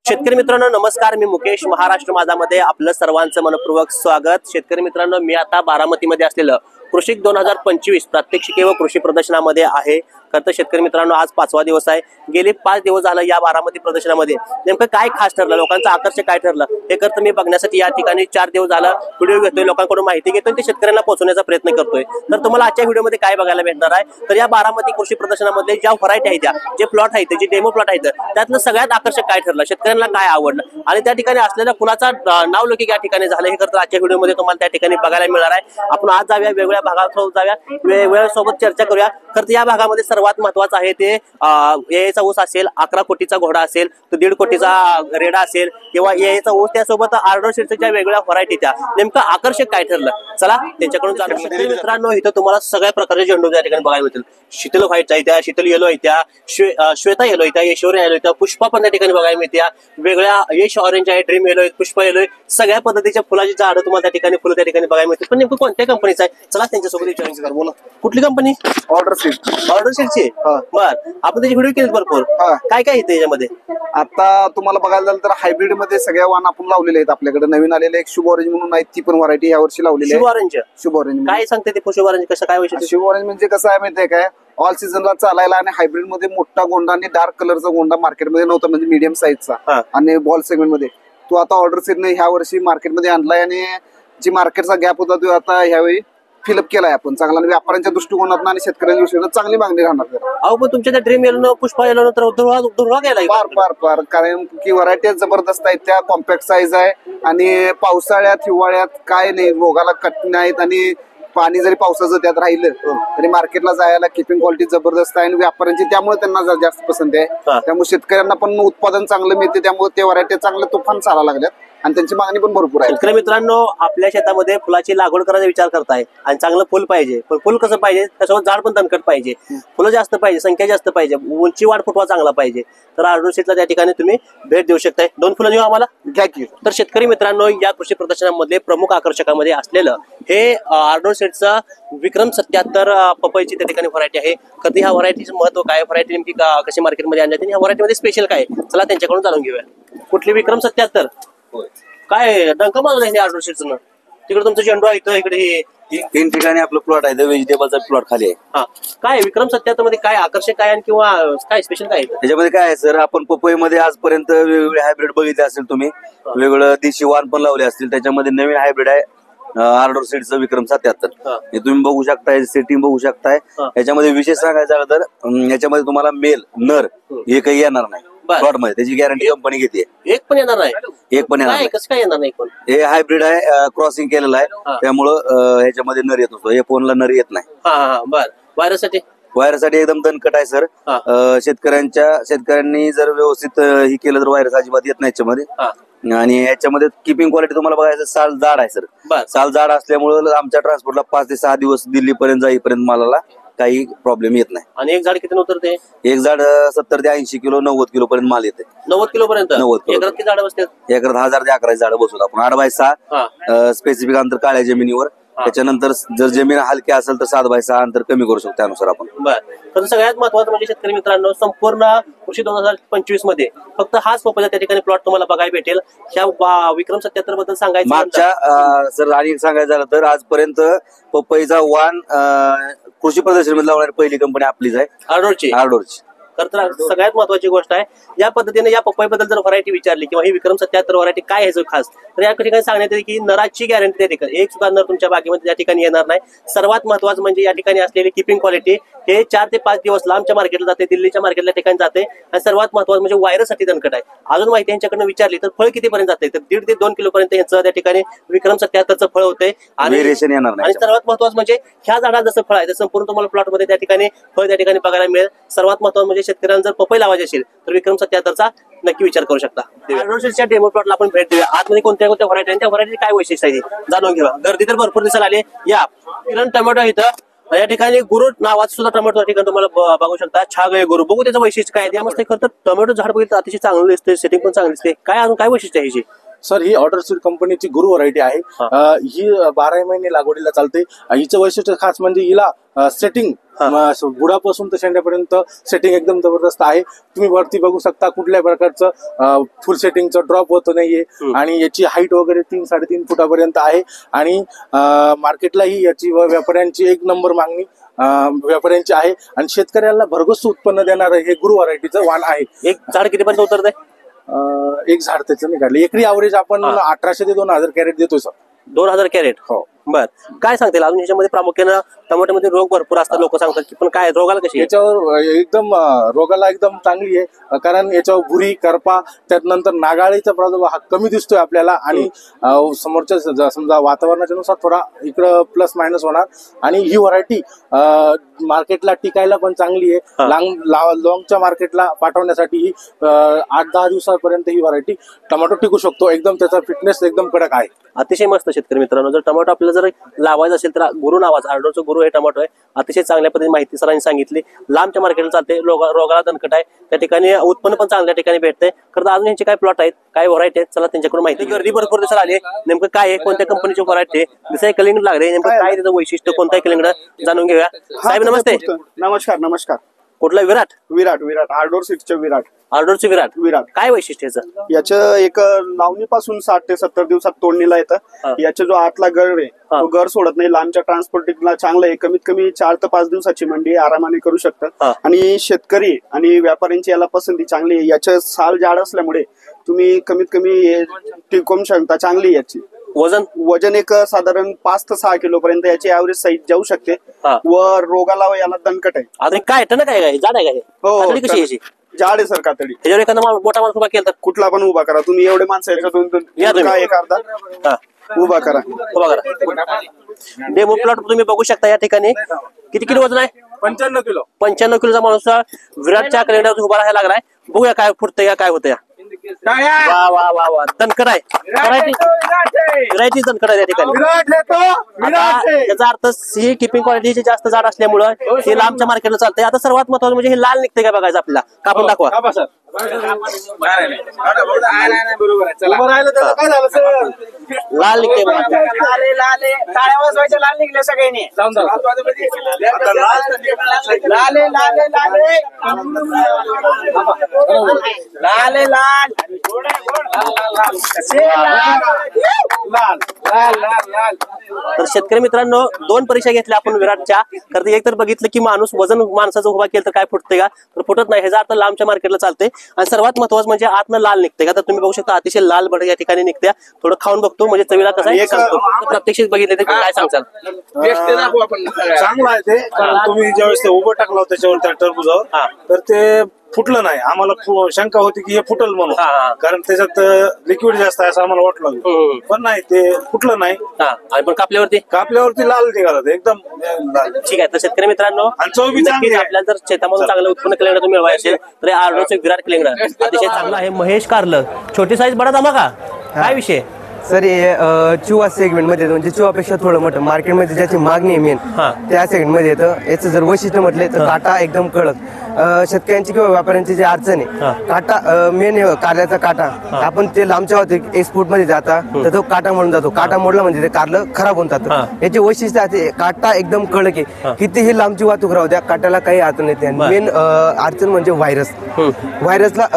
शेतकरी मित्रांनो नमस्कार, मी मुकेश महाराष्ट्र माझामध्ये आपलं सर्वांचं मनपूर्वक स्वागत। शेतकरी मित्रांनो, मी आता बारामतीमध्ये असलेलं कृषिक 2025 प्रात्यक्षिके व कृषी प्रदर्शनामध्ये आहे। तर शेतकरी मित्रांनो, आज 5वा दिवस आहे। गेले 5 दिवस झालं या बारामती प्रदर्शनामध्ये नेमकं काय खास ठरलं, लोकांचं आकर्षण काय ठरलं हे करतं मी बघण्यासाठी या ठिकाणी 4 दिवस झालं व्हिडिओ घेतोय, लोकांकडून माहिती घेतोय, ते शेतकऱ्यांना पोहोचवण्याचा प्रयत्न करतोय। तर तुम्हाला आजच्या व्हिडिओमध्ये काय बघायला भेटणार आहे, तर या बारामती कृषी प्रदर्शनामध्ये ज्या व्हरायटी आहेत, जे प्लॉट आहेत, जे डेमो प्लॉट आहेत, त्यातलं सगळ्यात आकर्षक काय ठरलं, शेतकऱ्यांना काय आवडलं आणि त्या ठिकाणी असलेल्या फुलाचा नावलौकिक या ठिकाणी झालं हे करतं आजच्या व्हिडिओमध्ये तुम्हाला त्या ठिकाणी बघायला मिळणार आहे। आपण आज जाऊया वेगवेगळ्या भागात जाऊया, वेगवेगळ्या सोबत चर्चा करूया। तर या भागामध्ये सर्वात महत्त्वाचं आहे ते याचा ऊस असेल, 11 कोटीचा घोडा असेल, तर 1.5 कोटीचा रेडा असेल किंवा याचा ऊस, त्यासोबत आर्डर शीटच्या वेगवेगळ्या व्हरायटी त्या नेमकं आकर्षक काय ठरलं, चला त्यांच्याकडून जाणून घेऊया। मित्रांनो, इथं तुम्हाला सगळ्या प्रकारचे झेंडू त्या ठिकाणी बघायला मिळतील। शीतल व्हाईट आहे, त्या शीतल येलो आहे, त्या श्वेता येलो आहे, त्या ऐश्वर्या येलो आहे, त्या पुष्पा पण त्या ठिकाणी बघायला मिळते। वेगळ्या यश ऑरेंज आहे, ड्रीम येलो आहे, पुष्पा येलो आहे, सगळ्या पद्धतीच्या फुलाची झाडं तुम्हाला त्या ठिकाणी फुलं त्या ठिकाणी बघायला मिळतील। पण नेमकं कोणत्या कंपनीचं आहे, चला त्यांच्यासोबत विचारायचं करू। बोला, कुठली कंपनी? Order seat. ऑर्डर शीटची? बर, आपण त्याची व्हिडिओ केली भरपूर, काय काय येते याच्यामध्ये? आता तुम्हाला बघायला झालं तर हायब्रिड मध्ये सगळ्या वाण आपण लावलेले आहेत। आपल्याकडे नवीन आलेले एक शुभ ऑरेंज म्हणून आहे, ती पण व्हरायटी या वर्षी लावलेली आहे। शुभ ऑरेंज? शुभ ऑरेंज काय सांगते ते शुभ ऑरेंज कसं काय वैशिष्ट्य? शुभ ऑरेंज म्हणजे कसं आहे माहितीये काय, ऑल सीझनला चालायला आणि हायब्रिड मध्ये मोठा गोंडा आणि डार्क कलरचा गोंडा मार्केटमध्ये नव्हता, म्हणजे मीडियम साईजचा आणि बॉल सेगमेंट मध्ये तो आता ऑर्डर सीटने ह्या वर्षी मार्केटमध्ये आणलाय आणि जी मार्केटचा गॅप होता तो आता ह्यावेळी फिलअप केलाय आपण चांगला, व्यापाऱ्यांच्या दृष्टिकोनातून आणि शेतकऱ्यांच्या दृष्टीने चांगली मागणी राहणार। अहो, पण तुमच्या त्या ड्रीम येलो, पुष्पा येलो तर धुरळा गेलाय फार कारण की व्हरायटी जबरदस्त आहेत, त्या कॉम्पॅक्ट साईज आहे आणि पावसाळ्यात हिवाळ्यात काय नाही, रोगाला कट नाहीत आणि पाणी जरी पावसाचं त्यात राहिलं तरी मार्केटला जायला किपिंग क्वालिटी जबरदस्त आहे आणि व्यापाऱ्यांची त्यामुळे त्यांना जास्त पसंत आहे। त्यामुळे शेतकऱ्यांना पण उत्पादन चांगलं मिळते, त्यामुळे ते व्हरायटी चांगलं तुफान चालायला लागल्यात आणि त्यांची मागणी पण भरपूर आहे। शेतकरी मित्रांनो, आपल्या शेतामध्ये फुलाची लागवड करायचा विचार करताय आणि चांगलं फुल पाहिजे, पण फुल कसं पाहिजे, त्यासोबत झाड पण दणकट पाहिजे, फुलं जास्त पाहिजे, संख्या जास्त पाहिजे, उंची वाढ फुटवा चांगला पाहिजे, तर आर्डर शीटला त्या ठिकाणी तुम्ही भेट देऊ शकताय। 2 फुलं देऊ आम्हाला, घ्या की। तर शेतकरी मित्रांनो, या कृषी प्रदर्शनामध्ये प्रमुख आकर्षकामध्ये असलेलं हे आर्डर शीटचं विक्रम 77 पपईची त्या ठिकाणी व्हरायटी आहे। कधी ह्या व्हरायटीचं महत्व काय, व्हरायटी नेमकी कशी मार्केटमध्ये आणली जाते, ह्या व्हरायटीमध्ये स्पेशल काय, चला त्यांच्याकडून जाणून घेऊया। कुठली विक्रम 77? काय डंका मारला आहे ऑर्डर शीटचं? तिकडे तुमचं झेंडू आहे, इकडे हे 3 ठिकाणी आपलं प्लॉट आहे, व्हेजिटेबलचा प्लॉट खाली आहे। काय विक्रम 77 मध्ये काय आकर्षक काय आणि किंवा काय स्पेशल काय त्याच्यामध्ये काय आहे सर, आपण पपईमध्ये आजपर्यंत वेगवेगळे हायब्रिड बघितले असेल तुम्ही, वेगवेगळं देशी वाण पण लावले असतील, त्याच्यामध्ये नवीन हायब्रिड आहे आर्डर सीटचं विक्रम 77। हे तुम्ही बघू शकताय, सेटिंग बघू शकताय। याच्यामध्ये विशेष सांगायचं झालं तर याच्यामध्ये तुम्हाला मेल नर हे काही येणार नाही प्लॉट मध्ये, त्याची गॅरंटी कंपनी घेते। एक पण येणार नाही? एक पण येणार नाही। कसं काय येणार नाही? पण हे हायब्रिड आहे, क्रॉसिंग केलेलं आहे, त्यामुळं ह्याच्यामध्ये नर येत असतो, हे फोनला नर येत नाही। बर, वायरसाठी एकदम दणकट आहे सर। शेतकऱ्यांनी जर व्यवस्थित ही केलं तर वायरस अजिबात येत नाही याच्यामध्ये। आणि याच्यामध्ये किपिंग क्वालिटी तुम्हाला बघायचं, साल जाड आहे सर, साल जाड असल्यामुळे आमच्या ट्रान्सपोर्टला 5 ते 6 दिवस दिल्लीपर्यंत जाईपर्यंत मालाला काही प्रॉब्लेम येत नाही। आणि एक झाड किती उतरते? एक झाड 70 ते 80 किलो 90 किलो पर्यंत माल येते। 90 किलो पर्यंत? 90 किलो। एकरात किती झाडं बसतात? एकरात 1000 ते 11 झाडं बसवतो आपण, 8x6 स्पेसिफिक अंतर काळ्या जमिनीवर। त्याच्यानंतर जर जमीन हलकी असेल तर 7x6 अंतर कमी करू शकतो त्यानुसार आपण। बर, तर सगळ्यात महत्वाचं म्हणजे शेतकरी मित्रांनो, संपूर्ण कृषी 2025 मध्ये फक्त हाच पपईचा त्या ठिकाणी प्लॉट तुम्हाला बघायला भेटेल। ह्या विक्रम 77 बद्दल सांगायचं मागच्या सर आणि सांगायचं झालं तर आजपर्यंत पपईचा वाण कृषी प्रदर्शन मध्ये लावणारी पहिली कंपनी आपलीच आहे, आर्डरची। तर सगळ्यात महत्वाची गोष्ट आहे, या पद्धतीने या पपईबद्दल जर व्हरायटी विचारली किंवा ही विक्रम 77 व्हरायटी काय आहे खास, तर या ठिकाणी सांगण्यात येते की नराची गॅरंटी त्या ठिकाणी एक सुद्धा नर तुमच्या बागेमध्ये त्या ठिकाणी येणार नाही। सर्वात महत्वाचं म्हणजे या ठिकाणी असलेली किपिंग क्वालिटी, हे 4 ते 5 दिवस लांबच्या मार्केटला जाते, दिल्लीच्या मार्केटला ठिकाणी जाते। आणि सर्वात महत्वाचं म्हणजे वायरससाठी दणकट आहे। अजून माहिती यांच्याकडनं विचारली तर फळ कितीपर्यंत जाते, तर 1.5 ते 2 किलो पर्यंत यांचं त्या ठिकाणी विक्रम 77चं फळ होते आणि सर्वात महत्वाचं म्हणजे ह्या झाडाला जसं फळ आहे तर संपूर्ण तुम्हाला प्लॉट मध्ये त्या ठिकाणी फळ त्या ठिकाणी बघायला मिळेल। सर्वात महत्वाचं म्हणजे शेतकऱ्यांना जर पपई लावायची असेल तर विक्रम 77चा नक्की विचार करू शकता। आर्डरशीटच्या डेमो प्लॉटला आपण भेट देऊया। आतमध्ये कोणत्या व्हरायटी आणि त्या व्हरायटी काय वैशिष्ट्य आहे जाणून घेऊया। गर्दी तर भरपूर दिसायला आली। या किरण टोमॅटो इथं या ठिकाणी गुरु नावाचं सुद्धा टोमॅटो या ठिकाणी तुम्हाला बघू शकता, छागळे गुरु। बघू त्याचं वैशिष्ट्य काय, त्यामध्ये खरं तर टोमॅटो झाड बघितलं अतिशय चांगलं दिसते, सेटिंग पण चांगली दिसते, काय अजून काय वैशिष्ट्य आहे? सर, ही ऑर्डर सीड कंपनीची गुरु व्हरायटी आहे। ही 12 महिने लागवडीला चालते। हिचं वैशिष्ट्य खास म्हणजे हिला सेटिंग बुडापासून तर शेंड्यापर्यंत सेटिंग एकदम जबरदस्त आहे. तुम्ही वरती बघू शकता कुठल्या प्रकारचं फुल सेटिंगचं ड्रॉप होत नाहीये आणि याची हाईट वगैरे 3-3.5 फुटापर्यंत आहे आणि मार्केटलाही याची व्यापाऱ्यांची एक नंबर मागणी व्यापाऱ्यांची आहे आणि शेतकऱ्याला भरघोस उत्पन्न देणारं हे गुरु व्हरायटीचं वाण आहे. एक झाड कितीपर्यंत उतरत आहे? एक झाड त्याचं निघालं एकरी ॲव्हरेज आपण 1800 ते 2000 कॅरेट देतोय सर. 2000 कॅरेट. हो. बर, काय सांगतील अजून ह्याच्यामध्ये प्रामुख्यानं टोमॅटोमध्ये रोग भरपूर असतात लोक सांगतात की, पण काय रोगाला कशी आहे? याच्यावर एकदम रोगाला एकदम चांगली आहे कारण याच्यावर भुरी करपा त्यानंतर नागाळीचा प्रादुर्भाव हा कमी दिसतोय आपल्याला आणि समोरच्या समजा वातावरणाच्या नुसार थोडा इकडं प्लस मायनस होणार आणि ही व्हरायटी मार्केटला टिकायला पण चांगली आहे. लॉंगच्या मार्केटला पाठवण्यासाठी ही 8-10 दिवसापर्यंत ही व्हरायटी टोमॅटो टिकू शकतो. एकदम त्याचा फिटनेस एकदम कडक आहे. अतिशय मस्त शेतकरी मित्रांनो, जर टोमॅटो आपल्याला जर लावायचं असेल तर गुरु नावाचा आर्डरचं गुरु हे टोमॅटो आहे. अतिशय चांगल्या पद्धतीने माहिती सरांनी सांगितली. लांबच्या मार्केटला चालते, रोगाला दणकट आहे, त्या ठिकाणी उत्पन्न पण चांगल्या ठिकाणी भेटतंय. खरं तर अजून यांचे काय प्लॉट आहेत, काय व्हरायटी आहेत, चला त्यांच्याकडून माहिती. गर्दी भरपूर दिवसाला आली, नेमकं काय आहे, कोणत्या कंपनीची व्हरायटी आहे, दिसाय कलिंगड लागले, नेमकं काय त्याचं वैशिष्ट्य, कोणताही कलिंगड जाणून घेऊया. साहेब नमस्ते. नमस्कार. नमस्कार. कुठला? विराट. विराट आर्डोर सीटचे विराट. आर्डरचे विराट. काय वैशिष्ट्य याचं? याचं एक लावणीपासून 60 ते 70 दिवसात तोडणीला येतं. याचा जो आतला गर आहे तो गर सोडत नाही. लांबच्या ट्रान्सपोर्टिंगला चांगलं आहे. कमीत कमी 4 ते 5 दिवसाची मंडी आरामाने करू शकतात आणि शेतकरी आणि व्यापाऱ्यांची याला पसंती चांगली आहे. याचं साल जाड असल्यामुळे तुम्ही कमीत कमी टिकवून शकता. चांगली याची वजन एक साधारण 5 ते 6 किलो पर्यंत याची ऍव्हरेज साईज जाऊ शकते व रोगाला याला दणकट आहे. आता काय टन काय जाड आहे काय? कशी याची जाड आहे सर कातडी. त्याच्यावर एखादा मोठा माणूस उभा केला तर कुठला पण उभा करा तुम्ही. एवढे माणसं याच्यातून काय एक अर्धा उभा करा. डेमो प्लॉट तुम्ही बघू शकता. या ठिकाणी किती किलो वजन आहे? 55 किलो. 55 किलोचा माणूस विराटच्या कॅलेंडर उभा राहायला लागलाय. बघूया काय फुटतंय का काय होतंय. वा वा वा वा, दणकट आहे व्हरायटी, दणकट आहे या ठिकाणी. याचा अर्थ ही किपिंग क्वालिटी जास्त जाड असल्यामुळे हे लांबच्या मार्केटला चालतंय. आता सर्वात महत्वाचं म्हणजे हे लाल निघते काय बघायचं आपल्याला. कापून दाखवा. लाल निघते लाल निघले सगळ्यांनी. तर शेतकरी मित्रांनो, 2 परीक्षा घेतल्या आपण विराटच्या. तर एक तर बघितलं की वजन माणसाचं उभा केलं तर काय फुटते का, तर फुटत नाही. ह्याचा आता लांबच्या मार्केटला चालते आणि सर्वात महत्वाचं म्हणजे आतनं लाल निघते का. तर तुम्ही बघू शकता अतिशय लाल भड या ठिकाणी निघत्या. थोडं खाऊन बघतो म्हणजे चवीला कसं आहे सांगतो. प्रत्यक्षित बघितले तर काय सांगचाल? चांगलं आहे ते, कारण तुम्ही ज्यावेळेस ते उभं टाकला होता त्याच्यावर त्या टरबुजावर तर ते फुटलं नाही. आम्हाला शंका होती की हे फुटल म्हणून, कारण त्याच्यात लिक्विड जास्त आहे असं आम्हाला वाटलं, पण नाही, ते फुटलं नाही. आणि पण कापल्यावरती लाल निघाला एकदम लाल. ठीक आहे. तर शेतकरी मित्रांनो, नक्कीच आपल्याला जर शेतामधून चांगलं उत्पन्न केलं तुम्ही मिळवायचे असेल तर आर्डरचे विराट क्लिंगड अतिशय चांगला आहे. महेश कारलं, छोटी साईज बडा दामा का, काय विषय? सर हे चुवा सेगमेंट मध्ये म्हणजे चुवापेक्षा थोडं मोठं मार्केटमध्ये ज्याची मागणी आहे मेन त्या सेगमेंट मध्ये येतं. याचं जर वैशिष्ट्य म्हटले तर काटा एकदम कडक. शेतकऱ्यांची किंवा व्यापाऱ्यांची जी अडचण आहे, काटा मेन कारल्याचा काटा आपण ते लांबच्या होते एक्सपोर्ट मध्ये जाता तर तो काटा मोडून जातो. काटा मोडला म्हणजे ते कारलं खराब होऊन जातं. याचे वैशिष्ट्य आहे काटा एकदम कडक आहे. कितीही लांबची वाहतूक राहू द्या काट्याला काही अडचण येते. मेन अडचण म्हणजे व्हायरसला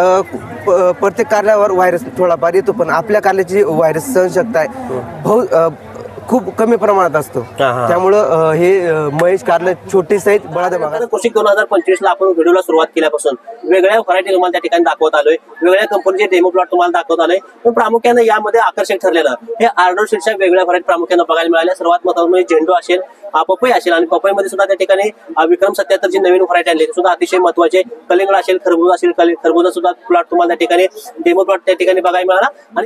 प्रत्येक कारल्यावर व्हायरस थोडाफार येतो, पण आपल्या कारल्याची व्हायरस सहनशक्ती आहे खूप कमी प्रमाणात असतो. त्यामुळं हे महेश कारलं छोटी साईज बळा बघा. कृषी 2025 ला आपण व्हिडिओला सुरुवात केल्यापासून वेगळ्या व्हरायटी तुम्हाला त्या ठिकाणी दाखवत आलोय, वेगळ्या कंपनीचे डेमो प्लॉट तुम्हाला दाखवत आलोय. पण प्रामुख्याने यामध्ये आकर्षक ठरलेलं हे आर्डर शीटच्या वेगळ्या व्हरायटी प्रामुख्याने बघायला मिळाल्या. सर्वात महत्त्वाचं म्हणजे झेंडू असेल, पपई असेल आणि पपईमध्ये सुद्धा त्या ठिकाणी विक्रम 77 जी नवीन व्हरायटी आणली सुद्धा अतिशय महत्वाचे. कलिंगड असेल, खरबूज असेल, खरबूजा सुद्धा प्लॉट तुम्हाला त्या ठिकाणी डेमो प्लॉट त्या ठिकाणी बघायला मिळाला.